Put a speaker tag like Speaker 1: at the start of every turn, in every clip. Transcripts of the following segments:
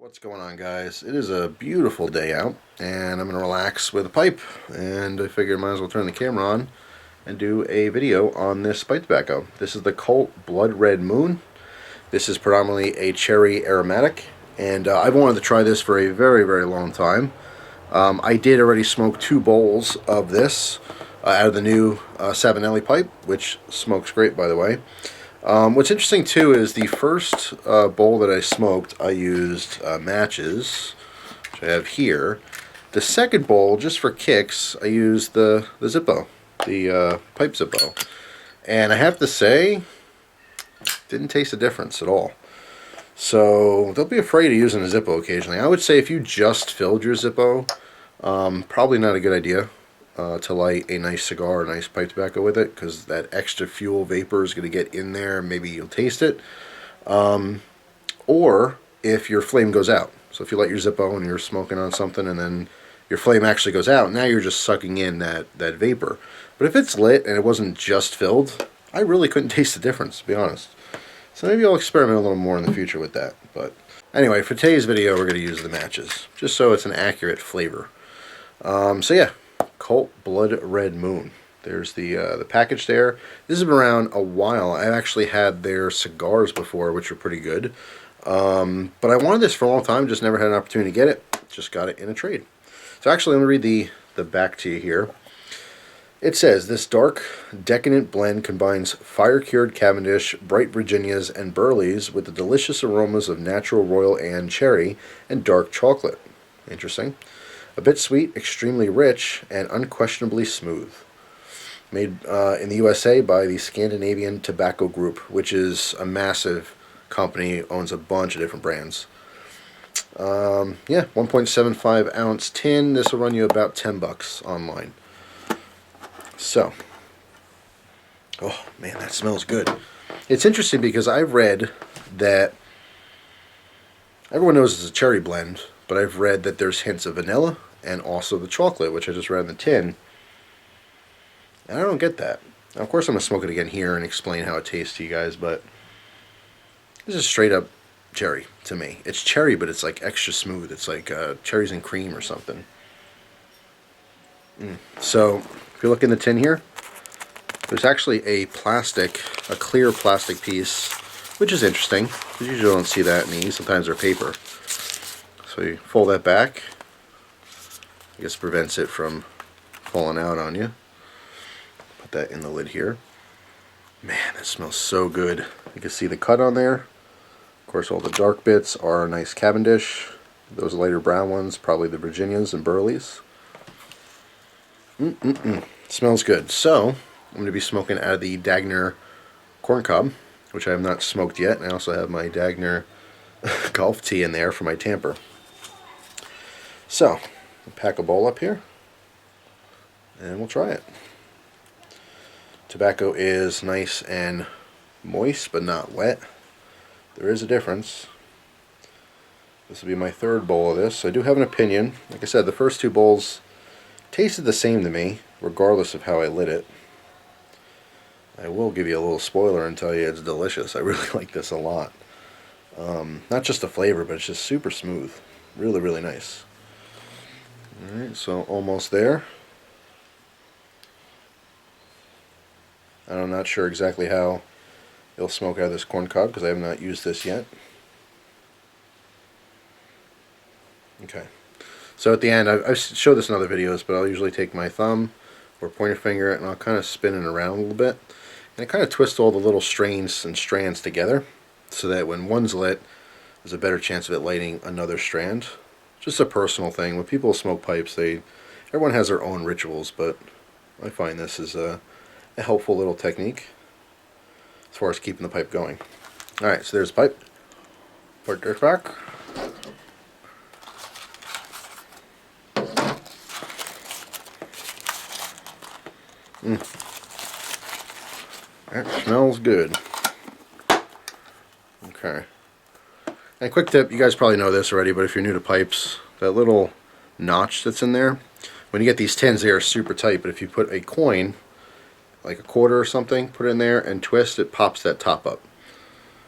Speaker 1: What's going on, guys? It is a beautiful day out and I'm going to relax with a pipe, and I figured I might as well turn the camera on and do a video on this pipe tobacco. This is the Cult Blood Red Moon. This is predominantly a cherry aromatic, and I've wanted to try this for a very long time. I did already smoke 2 bowls of this out of the new Savinelli pipe, which smokes great, by the way. What's interesting too is the first bowl that I smoked, I used matches, which I have here. The second bowl, just for kicks, I used the Zippo, the pipe Zippo. And I have to say, didn't taste a difference at all. So don't be afraid of using a Zippo occasionally. I would say if you just filled your Zippo, probably not a good idea. To light a nice cigar or nice pipe tobacco with it, because that extra fuel vapor is going to get in there. Maybe you'll taste it. Or if your flame goes out. So if you light your Zippo and you're smoking on something and then your flame actually goes out, now you're just sucking in that vapor. But if it's lit and it wasn't just filled, I really couldn't taste the difference, to be honest. So maybe I'll experiment a little more in the future with that. But anyway, for today's video, we're going to use the matches, just so it's an accurate flavor. So yeah. Cult Blood Red Moon. There's the package there. This has been around a while. I've actually had their cigars before, which were pretty good. But I wanted this for a long time, just never had an opportunity to get it. Just got it in a trade. So actually, let me read the back to you here. It says, this dark, decadent blend combines fire-cured Cavendish, bright Virginias, and Burleys with the delicious aromas of natural Royal Anne cherry and dark chocolate. Interesting. A bit sweet, extremely rich, and unquestionably smooth. Made in the USA by the Scandinavian Tobacco Group, which is a massive company, owns a bunch of different brands. Yeah, 1.75 ounce tin. This will run you about $10 online. So, oh man, that smells good. It's interesting because I've read that everyone knows it's a cherry blend, but I've read that there's hints of vanilla and also the chocolate, which I just read in the tin. And I don't get that. Now, of course, I'm going to smoke it again here and explain how it tastes to you guys, but this is straight up cherry to me. It's cherry, but it's like extra smooth. It's like cherries and cream or something. So, if you look in the tin here, there's actually a clear plastic piece, which is interesting, because you usually don't see that in these. Sometimes they're paper. So you fold that back. I guess prevents it from falling out on you. Put that in the lid here. Man, that smells so good. You can see the cut on there. Of course, all the dark bits are nice Cavendish. Those lighter brown ones, probably the Virginias and Burleys. Smells good. So, I'm going to be smoking out of the Dagner corn cob, which I have not smoked yet. I also have my Dagner golf tee in there for my tamper. So, I'll pack a bowl up here, and we'll try it. Tobacco is nice and moist, but not wet. There is a difference. This will be my 3rd bowl of this. I do have an opinion. Like I said, the first 2 bowls tasted the same to me, regardless of how I lit it. I will give you a little spoiler and tell you it's delicious. I really like this a lot. Not just the flavor, but it's just super smooth. Really nice. Alright, so almost there. I'm not sure exactly how it'll smoke out of this corn cob because I have not used this yet. Okay. So at the end, I've showed this in other videos, but I'll usually take my thumb or pointer finger and I'll kind of spin it around a little bit. And I kind of twist all the little strains and strands together so that when one's lit, there's a better chance of it lighting another strand. Just a personal thing. When people smoke pipes, everyone has their own rituals, but I find this is a helpful little technique as far as keeping the pipe going. Alright, so there's the pipe. Put this back. That smells good. Okay. And a quick tip, you guys probably know this already, but if you're new to pipes, that little notch that's in there, when you get these tins, they are super tight, but if you put a coin, like a quarter or something, put it in there and twist, it pops that top up.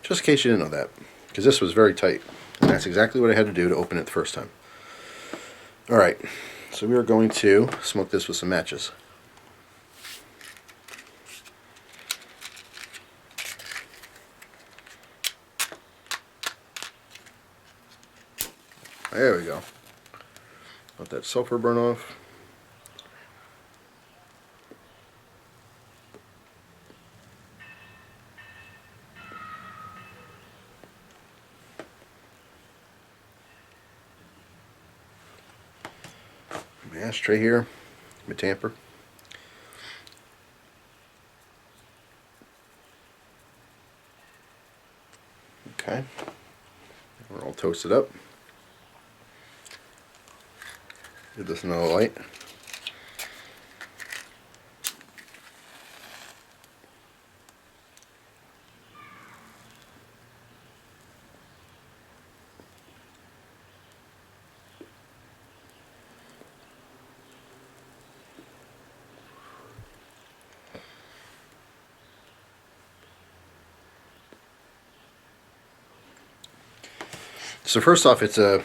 Speaker 1: Just in case you didn't know that, because this was very tight. And that's exactly what I had to do to open it the first time. Alright, so we are going to smoke this with some matches. There we go. Let that sulfur burn off. My ashtray here, my tamper. Okay, we're all toasted up. Give this another light. So first off, it's a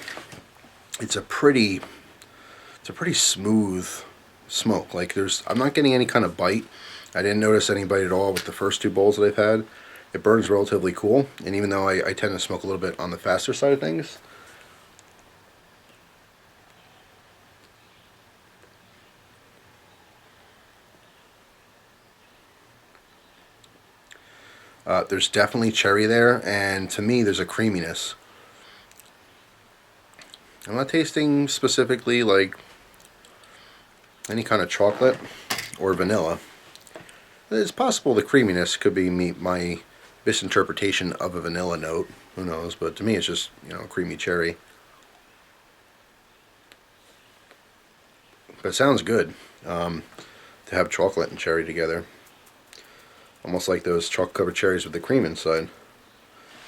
Speaker 1: pretty smooth smoke. Like I'm not getting any kind of bite. I didn't notice any bite at all with the first two bowls that I've had. It burns relatively cool, and even though I tend to smoke a little bit on the faster side of things, there's definitely cherry there, and to me there's a creaminess. I'm not tasting specifically like any kind of chocolate or vanilla. It's possible the creaminess could be my misinterpretation of a vanilla note. Who knows? But to me, it's just, creamy cherry. But it sounds good to have chocolate and cherry together. Almost like those chocolate-covered cherries with the cream inside.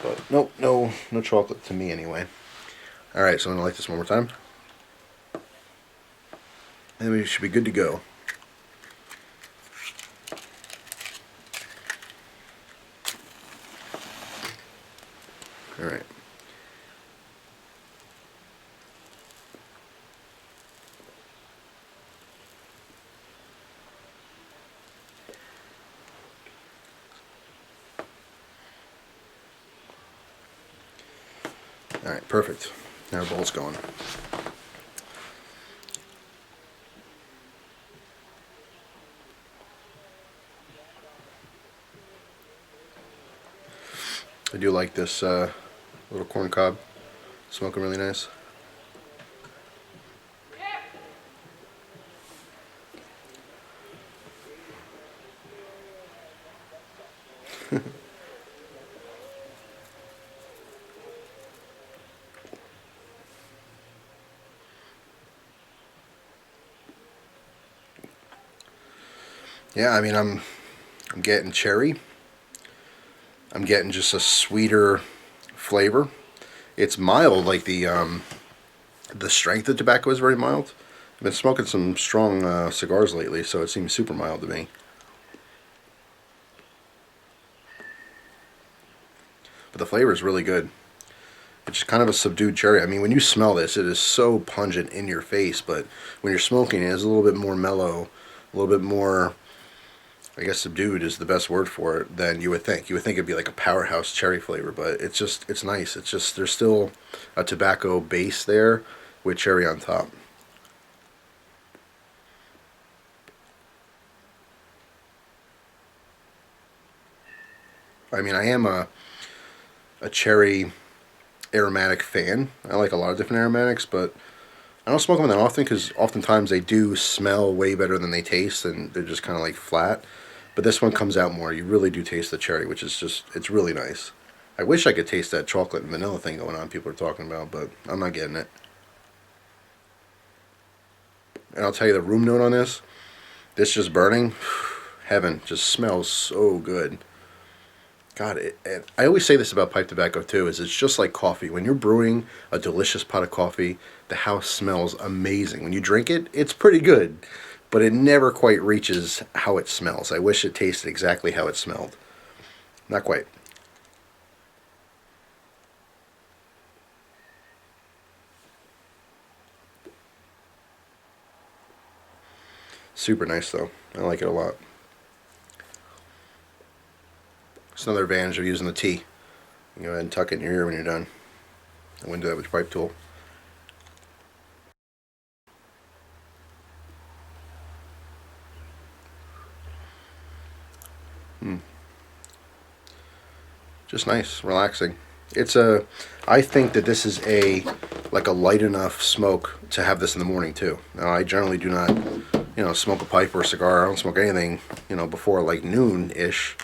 Speaker 1: But nope, no chocolate to me anyway. All right, so I'm gonna light this one more time, and we should be good to go. All right. All right, perfect. Now our bowl's going. I do like this little corn cob. Smoking really nice. Yeah, I mean, I'm getting cherry. I'm getting just a sweeter flavor. It's mild, like the strength of tobacco is very mild. I've been smoking some strong cigars lately, so it seems super mild to me. But the flavor is really good. It's kind of a subdued cherry. I mean, when you smell this, it is so pungent in your face, but when you're smoking it, it's a little bit more mellow, a little bit more, I guess subdued is the best word for it, than you would think. You would think it'd be like a powerhouse cherry flavor, but it's nice. It's just, there's still a tobacco base there with cherry on top. I mean, I am a cherry aromatic fan. I like a lot of different aromatics, but I don't smoke them that often because oftentimes they do smell way better than they taste, and they're just kind of like flat. But this one comes out more. You really do taste the cherry, which is just, it's really nice. I wish I could taste that chocolate and vanilla thing going on people are talking about, but I'm not getting it. And I'll tell you the room note on this just burning, heaven, just smells so good. God, and I always say this about pipe tobacco too, is it's just like coffee. When you're brewing a delicious pot of coffee, the house smells amazing. When you drink it, it's pretty good, but it never quite reaches how it smells. I wish it tasted exactly how it smelled. Not quite. Super nice though. I like it a lot. It's another advantage of using the T. You can go ahead and tuck it in your ear when you're done. I wouldn't do that with your pipe tool. Just nice, relaxing. It's a. I think that this is a like a light enough smoke to have this in the morning too. Now I generally do not, smoke a pipe or a cigar. I don't smoke anything, before like noon ish.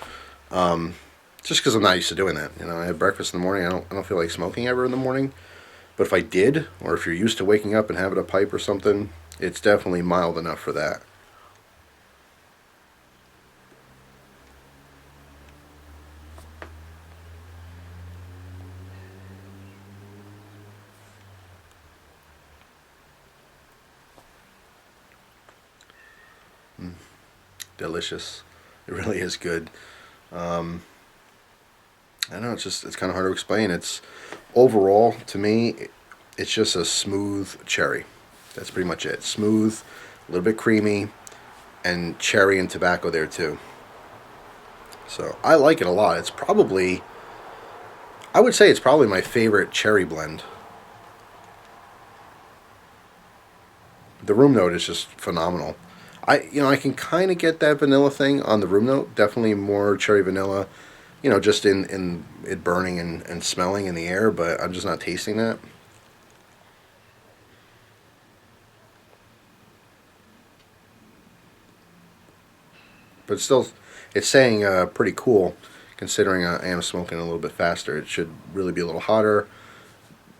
Speaker 1: Just because I'm not used to doing that. I have breakfast in the morning. I don't feel like smoking ever in the morning. But if I did, or if you're used to waking up and having a pipe or something, it's definitely mild enough for that. Delicious. It really is good. Um, I don't know. It's kind of hard to explain. It's overall to me, it's just a smooth cherry. That's pretty much it. Smooth, a little bit creamy, and cherry and tobacco there too. So I like it a lot. I would say it's probably my favorite cherry blend. The room note is just phenomenal. I can kind of get that vanilla thing on the room note. Definitely more cherry vanilla, just in it burning and smelling in the air, but I'm just not tasting that. But still, it's saying pretty cool considering I am smoking a little bit faster. It should really be a little hotter.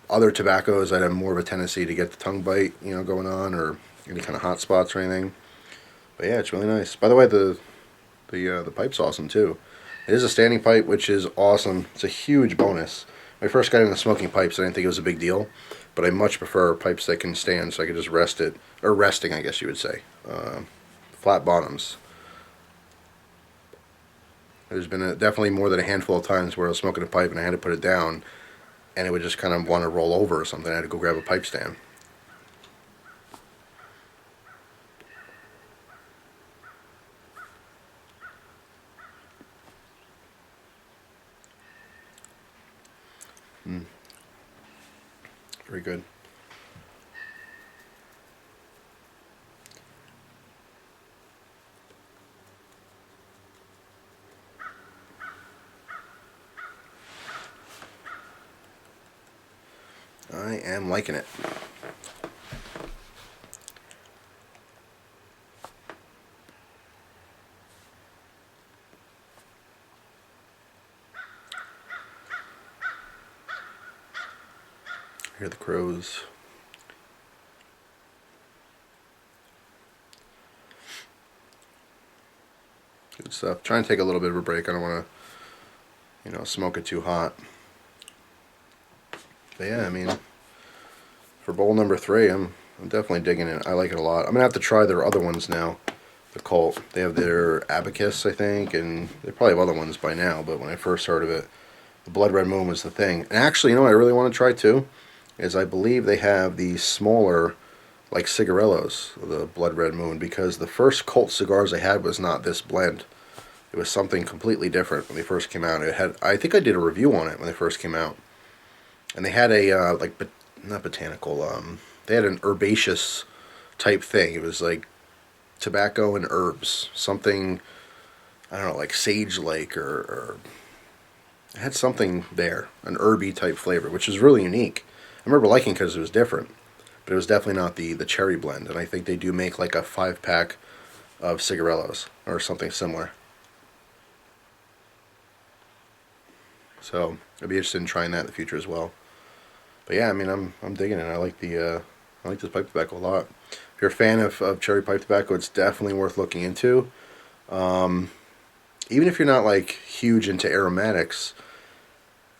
Speaker 1: Other tobaccos, I'd have more of a tendency to get the tongue bite, going on, or any kind of hot spots or anything. But yeah, it's really nice. By the way, the pipe's awesome too. It is a standing pipe, which is awesome. It's a huge bonus. When I first got into smoking pipes, I didn't think it was a big deal, but I much prefer pipes that can stand, so I can just rest it, or resting, I guess you would say. Flat bottoms. There's been definitely more than a handful of times where I was smoking a pipe and I had to put it down, and it would just kind of want to roll over or something. I had to go grab a pipe stand. Mm, very good. I am liking it. Hear the crows. Good stuff. Try and take a little bit of a break. I don't want to, smoke it too hot. But yeah, I mean, for bowl number 3, I'm definitely digging it. I like it a lot. I'm gonna have to try their other ones now. The Colt. They have their Abacus, I think, and they probably have other ones by now. But when I first heard of it, the Blood Red Moon was the thing. And actually, what I really want to try too is I believe they have the smaller, like cigarillos, the Blood Red Moon, because the first Colt cigars I had was not this blend. It was something completely different when they first came out. I think I did a review on it when they first came out, and they had a not botanical. They had an herbaceous type thing. It was like tobacco and herbs, something I don't know, like sage lake or it had something there, an herby type flavor, which is really unique. I remember liking because it was different, but it was definitely not the cherry blend. And I think they do make like a 5 pack of cigarillos or something similar. So I'd be interested in trying that in the future as well. But yeah, I mean, I'm digging it. I like this pipe tobacco a lot. If you're a fan of cherry pipe tobacco, it's definitely worth looking into. Um, Even if you're not like huge into aromatics,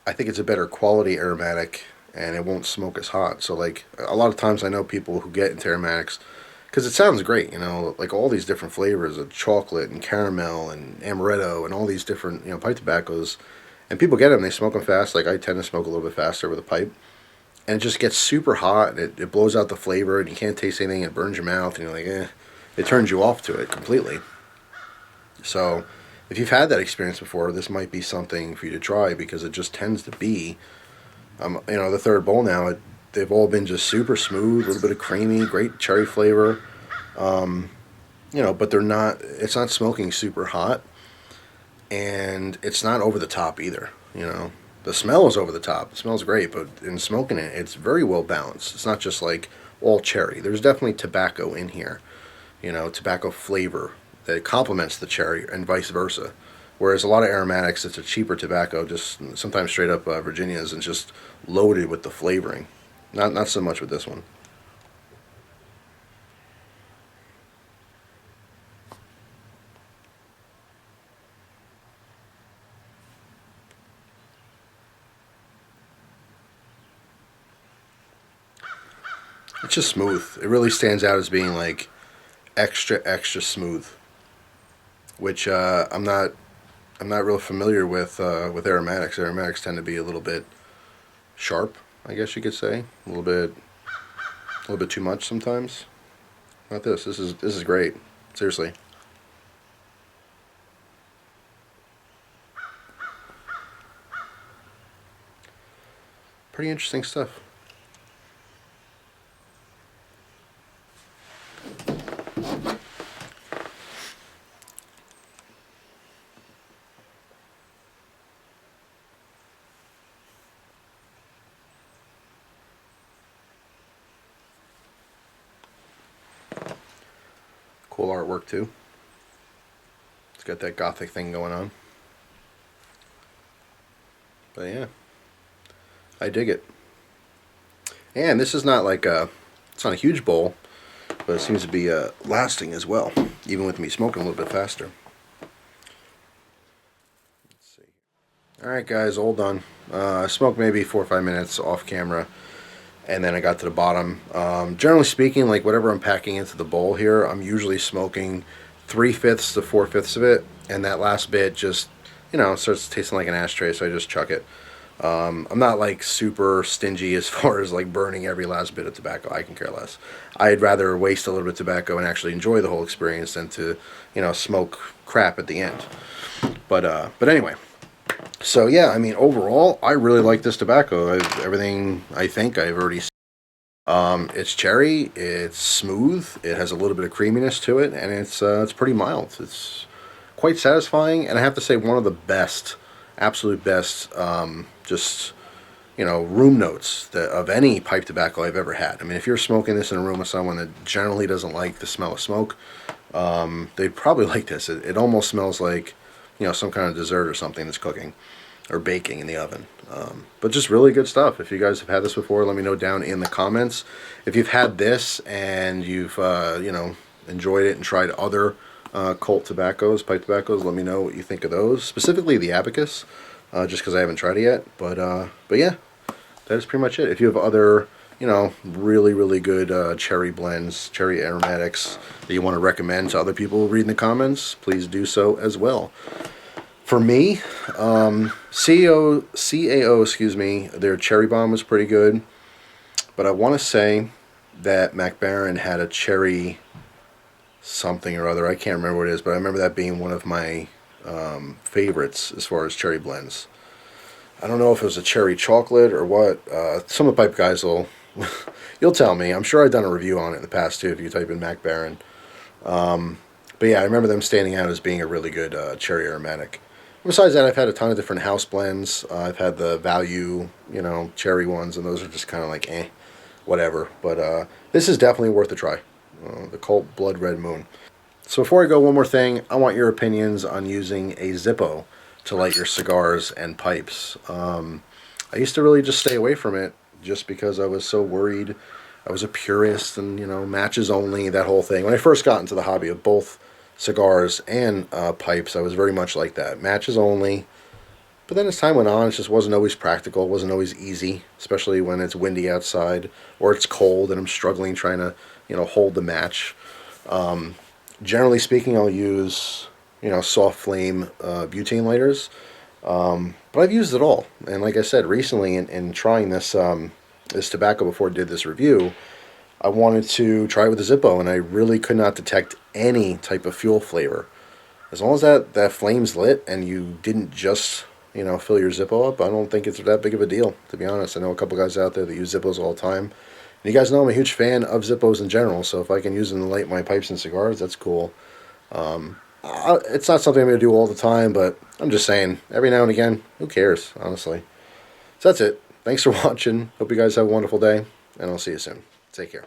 Speaker 1: I think it's a better quality aromatic, and it won't smoke as hot. So like a lot of times I know people who get into aromatics because it sounds great, like all these different flavors of chocolate and caramel and amaretto and all these different pipe tobaccos, and people get them, they smoke them fast. Like I tend to smoke a little bit faster with a pipe, and it just gets super hot. And it blows out the flavor, and you can't taste anything. It burns your mouth, and you're like, eh. it turns you off to it completely. So if you've had that experience before, this might be something for you to try because it just tends to be, the third bowl now. They've all been just super smooth, a little bit of creamy, great cherry flavor. Um, but they're not. It's not smoking super hot, and it's not over the top either. The smell is over the top. It smells great, but in smoking it, it's very well balanced. It's not just like all cherry. There's definitely tobacco in here. Tobacco flavor that complements the cherry and vice versa. Whereas a lot of aromatics, it's a cheaper tobacco, just sometimes straight up Virginias, and just loaded with the flavoring. Not so much with this one. It's just smooth. It really stands out as being like extra extra smooth, which I'm not real familiar with aromatics. Aromatics tend to be a little bit sharp, I guess you could say, a little bit too much sometimes. Not this. This is great. Seriously, pretty interesting stuff. Cool artwork too. It's got that gothic thing going on. But yeah, I dig it. And this is not like it's not a huge bowl, but it seems to be lasting as well, even with me smoking a little bit faster. Let's see. All right, guys, all done. I smoked maybe 4 or 5 minutes off camera, and then I got to the bottom. Generally speaking, like whatever I'm packing into the bowl here, I'm usually smoking 3/5 to 4/5 of it, and that last bit just, starts tasting like an ashtray, so I just chuck it. I'm not like super stingy as far as like burning every last bit of tobacco. I can care less. I'd rather waste a little bit of tobacco and actually enjoy the whole experience than to, smoke crap at the end. But anyway, so yeah, I mean overall, I really like this tobacco. Everything I think I've already. It's cherry. It's smooth. It has a little bit of creaminess to it, and it's pretty mild. It's quite satisfying, and I have to say one of the best, absolute best, just room notes of any pipe tobacco I've ever had. I mean, if you're smoking this in a room with someone that generally doesn't like the smell of smoke, they'd probably like this. It almost smells like some kind of dessert or something that's cooking or baking in the oven. But just really good stuff. If you guys have had this before, let me know down in the comments. If you've had this and you've enjoyed it and tried other cult tobaccos, pipe tobaccos, let me know what you think of those. Specifically the Abacus, just because I haven't tried it yet. But yeah, that is pretty much it. If you have other really really good cherry blends, cherry aromatics that you want to recommend to other people, read in the comments. Please do so as well. For me, CAO, excuse me, their cherry bomb was pretty good, but I want to say that Mac Baren had a cherry something or other. I can't remember what it is, but I remember that being one of my favorites as far as cherry blends. I don't know if it was a cherry chocolate or what. Some of the pipe guys will, you'll tell me. I'm sure I've done a review on it in the past too if you type in Mac Baren. But yeah, I remember them standing out as being a really good cherry aromatic. Besides that, I've had a ton of different house blends. I've had the value, cherry ones, and those are just kind of like, whatever. But this is definitely worth a try. The Cult Blood Red Moon. So before I go, one more thing. I want your opinions on using a Zippo to light your cigars and pipes. I used to really just stay away from it just because I was so worried. I was a purist and, matches only, that whole thing. When I first got into the hobby of both cigars and pipes, I was very much like that. Matches only. But then as time went on, it just wasn't always practical. It wasn't always easy, especially when it's windy outside or it's cold and I'm struggling trying to, hold the match. Generally speaking, I'll use, soft flame butane lighters. But I've used it all. And like I said, recently in trying this tobacco before I did this review, I wanted to try it with the Zippo, and I really could not detect any type of fuel flavor. As long as that flame's lit and you didn't just fill your Zippo up, I don't think it's that big of a deal, to be honest. I know a couple guys out there that use Zippos all the time. And you guys know I'm a huge fan of Zippos in general, so if I can use them to light my pipes and cigars, that's cool. It's not something I'm going to do all the time, but I'm just saying, every now and again, who cares, honestly. So that's it. Thanks for watching. Hope you guys have a wonderful day, and I'll see you soon. Take care.